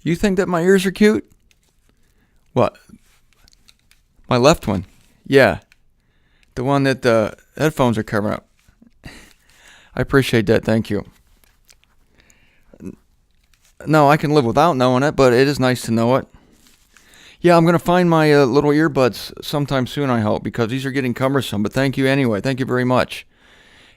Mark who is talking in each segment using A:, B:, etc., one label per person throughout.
A: You think that my ears are cute? What? My left one? Yeah. The one that the headphones are covering up. I appreciate that. Thank you. No, I can live without knowing it, but it is nice to know it. Yeah, I'm going to find my little earbuds sometime soon, I hope, because these are getting cumbersome. But thank you anyway. Thank you very much.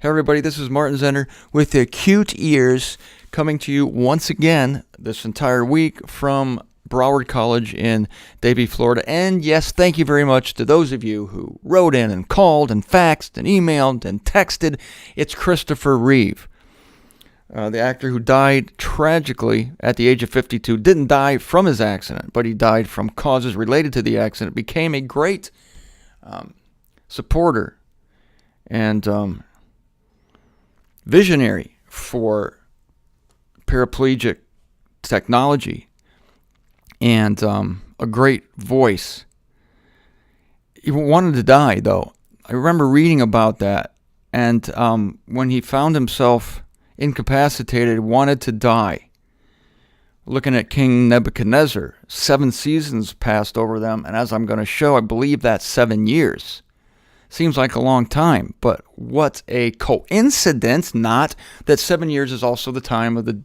A: Hey, everybody, this is Martin Zender with the cute ears coming to you once again this entire week from Broward College in Davie, Florida. And yes, thank you very much to those of you who wrote in and called and faxed and emailed and texted. It's Christopher Reeve. The actor who died tragically at the age of 52, didn't die from his accident, but he died from causes related to the accident, became a great supporter and visionary for paraplegic technology and a great voice. He wanted to die, though. I remember reading about that, and when he found himself incapacitated, wanted to die. Looking at King Nebuchadnezzar, 7 seasons passed over them, and as I'm going to show, I believe that's 7 years. Seems like a long time, but what a coincidence, not that 7 years is also the time of the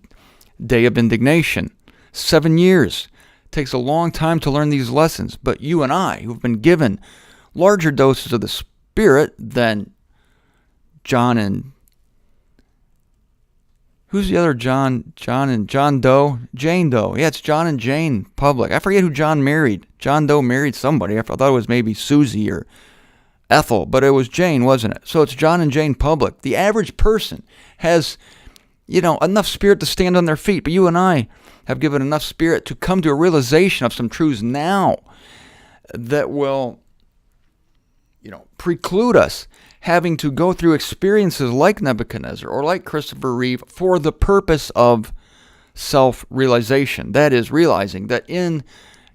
A: Day of Indignation. 7 years. Takes a long time to learn these lessons, but you and I, who've been given larger doses of the Spirit than John and who's the other John and John Doe? Jane Doe. Yeah, it's John and Jane Public. I forget who John married. John Doe married somebody. I thought it was maybe Susie or Ethel, but it was Jane, wasn't it? So it's John and Jane Public. The average person has, enough spirit to stand on their feet, but you and I have given enough spirit to come to a realization of some truths now that will, preclude us having to go through experiences like Nebuchadnezzar or like Christopher Reeve for the purpose of self-realization. That is, realizing that in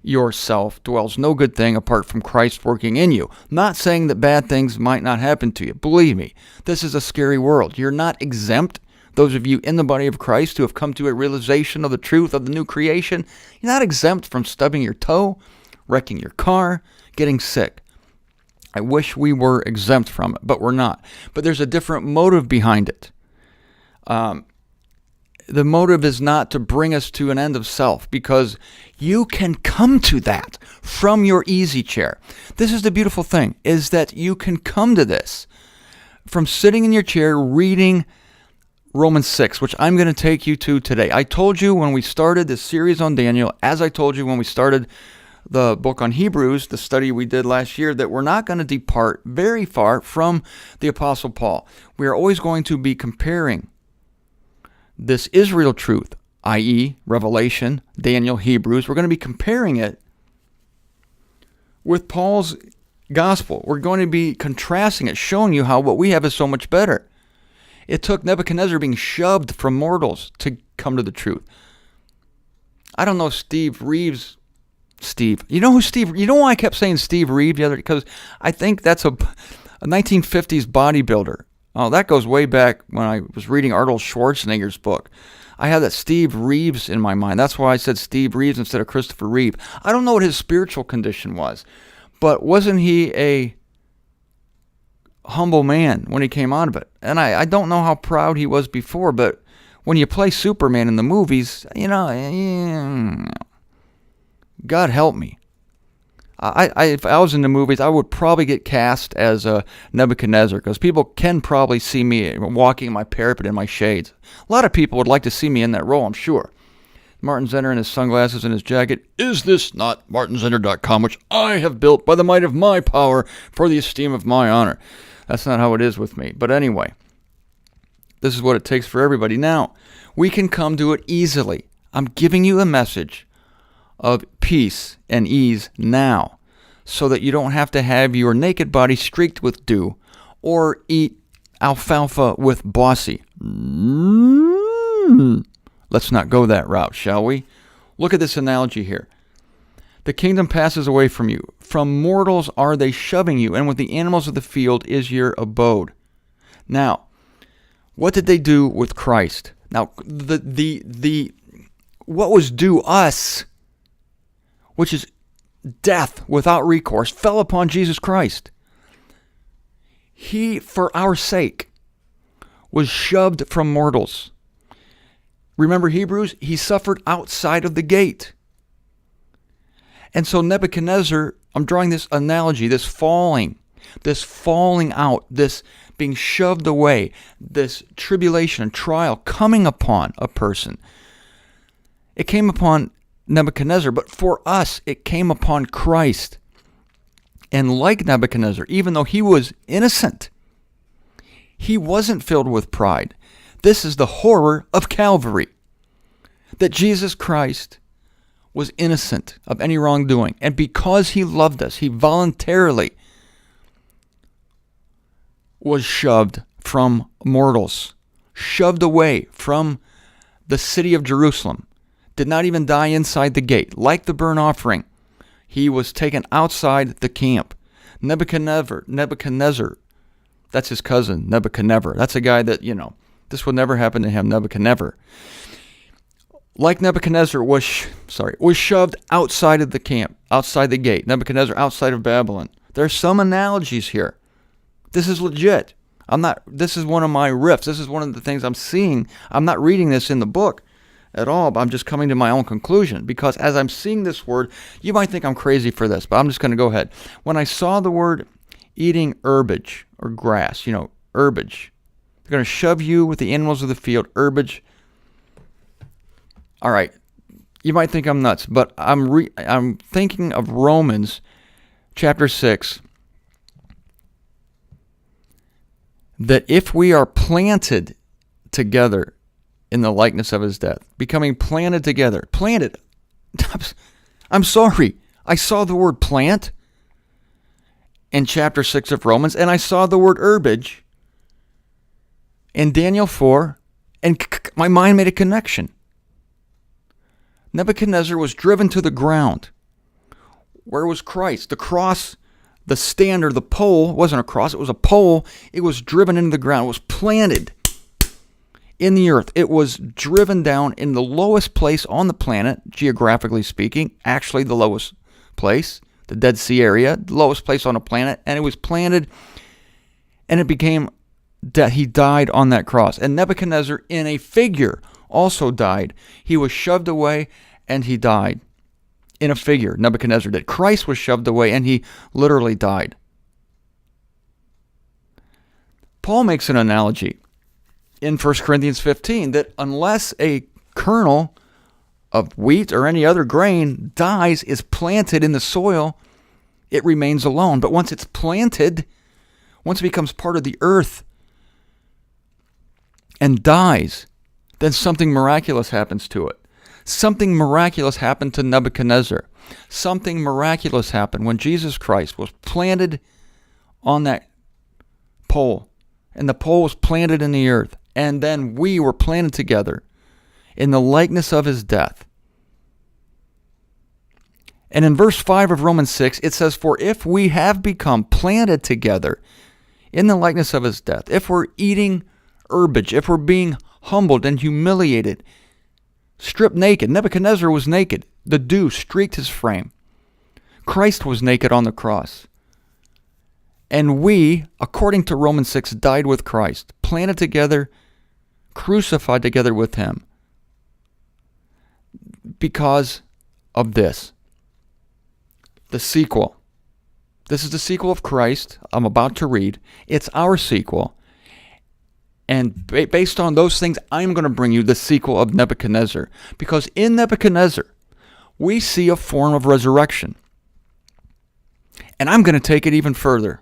A: yourself dwells no good thing apart from Christ working in you. Not saying that bad things might not happen to you. Believe me, this is a scary world. You're not exempt. Those of you in the body of Christ who have come to a realization of the truth of the new creation, you're not exempt from stubbing your toe, wrecking your car, getting sick. I wish we were exempt from it, but we're not. But there's a different motive behind it. The motive is not to bring us to an end of self, because you can come to that from your easy chair. This is the beautiful thing, is that you can come to this from sitting in your chair reading Romans 6, which I'm going to take you to today. I told you when we started this series on Daniel, as I told you when we started the book on Hebrews, the study we did last year, that we're not going to depart very far from the Apostle Paul. We are always going to be comparing this Israel truth, i.e. Revelation, Daniel, Hebrews. We're going to be comparing it with Paul's gospel. We're going to be contrasting it, showing you how what we have is so much better. It took Nebuchadnezzar being shoved from mortals to come to the truth. I don't know Steve. You know why I kept saying Steve Reeve the other day? Because I think that's a 1950s bodybuilder. Oh, that goes way back when I was reading Arnold Schwarzenegger's book. I had that Steve Reeves in my mind. That's why I said Steve Reeves instead of Christopher Reeve. I don't know what his spiritual condition was, but wasn't he a humble man when he came out of it? And I don't know how proud he was before, but when you play Superman in the movies, God help me. If I was in the movies, I would probably get cast as Nebuchadnezzar, because people can probably see me walking my parapet in my shades. A lot of people would like to see me in that role, I'm sure. Martin Zender in his sunglasses and his jacket. Is this not martinzender.com, which I have built by the might of my power for the esteem of my honor? That's not how it is with me. But anyway, this is what it takes for everybody. Now, we can come to it easily. I'm giving you a message of peace and ease now, so that you don't have to have your naked body streaked with dew or eat alfalfa with bossy. Let's not go that route, shall we? Look at this analogy here. The kingdom passes away from you. From mortals are they shoving you, and with the animals of the field is your abode. Now, what did they do with Christ? Now, what was due us, which is death without recourse, fell upon Jesus Christ. He, for our sake, was shoved from mortals. Remember Hebrews? He suffered outside of the gate. And so Nebuchadnezzar, I'm drawing this analogy, this falling out, this being shoved away, this tribulation and trial coming upon a person. It came upon Nebuchadnezzar, but for us, it came upon Christ. And like Nebuchadnezzar, even though he was innocent, he wasn't filled with pride. This is the horror of Calvary, that Jesus Christ was innocent of any wrongdoing. And because he loved us, he voluntarily was shoved from mortals, shoved away from the city of Jerusalem, did not even die inside the gate. Like the burnt offering, he was taken outside the camp. Nebuchadnezzar, that's his cousin, Nebuchadnezzar. That's a guy that, this would never happen to him, Nebuchadnezzar. Like Nebuchadnezzar was shoved outside of the camp, outside the gate. Nebuchadnezzar outside of Babylon. There's some analogies here. This is legit. This is one of my riffs. This is one of the things I'm seeing. I'm not reading this in the book at all, but I'm just coming to my own conclusion, because as I'm seeing this word, you might think I'm crazy for this, but I'm just going to go ahead. When I saw the word eating herbage or grass, herbage, they're going to shove you with the animals of the field, herbage. All right, you might think I'm nuts, but I'm thinking of Romans chapter 6, that if we are planted together in the likeness of his death, becoming planted together, I'm sorry, I saw the word plant in chapter 6 of Romans, and I saw the word herbage in Daniel 4, and my mind made a connection. Nebuchadnezzar was driven to the ground. Where was Christ? The cross, the standard, the pole wasn't a cross, it was a pole. It was driven into the ground. It was planted in the earth. It was driven down in the lowest place on the planet, geographically speaking, actually the lowest place, the Dead Sea area, the lowest place on the planet, and it was planted, and it became death. He died on that cross. And Nebuchadnezzar, in a figure, also died. He was shoved away, and he died. In a figure, Nebuchadnezzar did. Christ was shoved away, and he literally died. Paul makes an analogy in 1 Corinthians 15 that unless a kernel of wheat or any other grain dies, is planted in the soil, it remains alone. But once it's planted, once it becomes part of the earth and dies, then something miraculous happens to it. Something miraculous happened to Nebuchadnezzar. Something miraculous happened when Jesus Christ was planted on that pole, and the pole was planted in the earth, and then we were planted together in the likeness of his death. And in verse 5 of Romans 6, it says, "For if we have become planted together in the likeness of his death, if we're eating herbage, if we're being humbled and humiliated, stripped naked." Nebuchadnezzar was naked. The dew streaked his frame. Christ was naked on the cross. And we, according to Romans 6, died with Christ, planted together, crucified together with him. Because of this. The sequel. This is the sequel of Christ I'm about to read. It's our sequel. And based on those things, I'm going to bring you the sequel of Nebuchadnezzar. Because in Nebuchadnezzar, we see a form of resurrection. And I'm going to take it even further.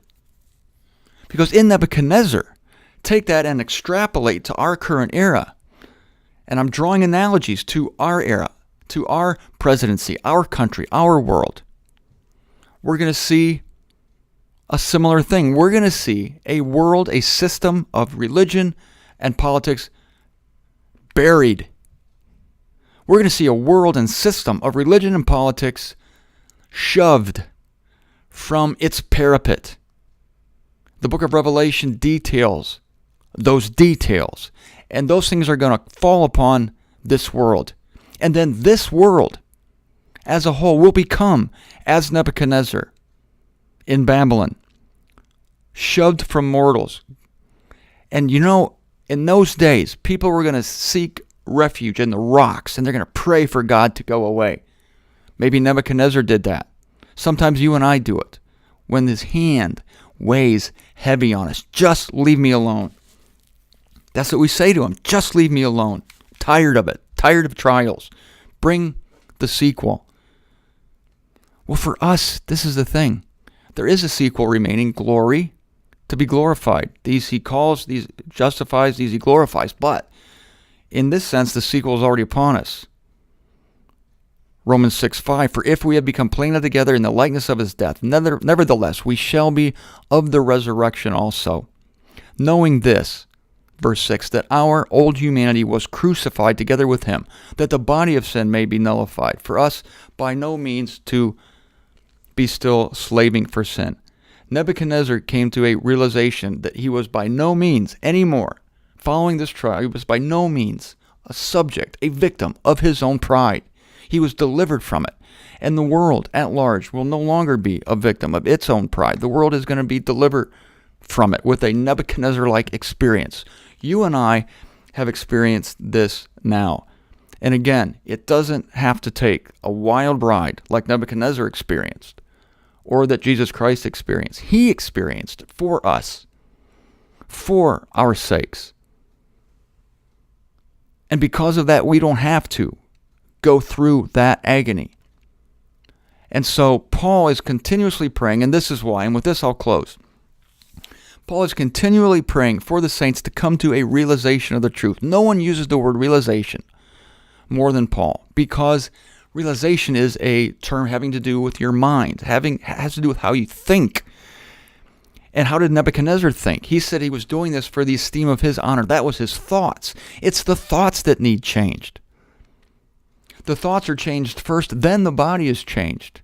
A: Because in Nebuchadnezzar, take that and extrapolate to our current era. And I'm drawing analogies to our era, to our presidency, our country, our world. We're going to see a similar thing. We're going to see a world, a system of religion and politics buried. We're going to see a world and system of religion and politics shoved from its parapet. The book of Revelation details those details. And those things are going to fall upon this world. And then this world as a whole will become as Nebuchadnezzar in Babylon, shoved from mortals. And in those days, people were going to seek refuge in the rocks, and they're going to pray for God to go away. Maybe Nebuchadnezzar did that. Sometimes you and I do it. When his hand weighs heavy on us, just leave me alone. That's what we say to him. Just leave me alone. Tired of it. Tired of trials. Bring the sequel. Well, for us, this is the thing. There is a sequel remaining, glory, to be glorified. These he calls, these justifies, these he glorifies. But in this sense, the sequel is already upon us. Romans 6:5, for if we have become planted together in the likeness of his death, nevertheless we shall be of the resurrection also. Knowing this, verse 6, that our old humanity was crucified together with him, that the body of sin may be nullified. For us, by no means to be still slaving for sin. Nebuchadnezzar came to a realization that he was by no means anymore, following this trial, he was by no means a subject, a victim of his own pride. He was delivered from it. And the world at large will no longer be a victim of its own pride. The world is going to be delivered from it with a Nebuchadnezzar-like experience. You and I have experienced this now. And again, it doesn't have to take a wild ride like Nebuchadnezzar experienced or that Jesus Christ experienced. He experienced it for us, for our sakes. And because of that, we don't have to go through that agony. And so Paul is continuously praying, and this is why, and with this I'll close. Paul is continually praying for the saints to come to a realization of the truth. No one uses the word realization more than Paul, because realization is a term having to do with your mind, has to do with how you think. And how did Nebuchadnezzar think? He said he was doing this for the esteem of his honor. That was his thoughts. It's the thoughts that need changed. The thoughts are changed first, then the body is changed.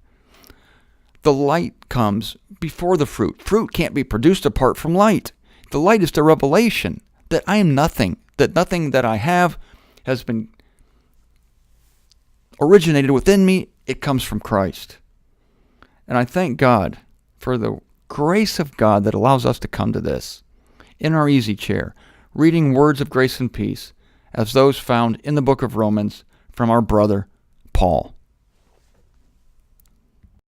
A: The light comes before the fruit. Fruit can't be produced apart from light. The light is the revelation that I am nothing, that nothing that I have has been originated within me. It comes from Christ. And I thank God for the grace of God that allows us to come to this in our easy chair, reading words of grace and peace as those found in the book of Romans from our brother Paul.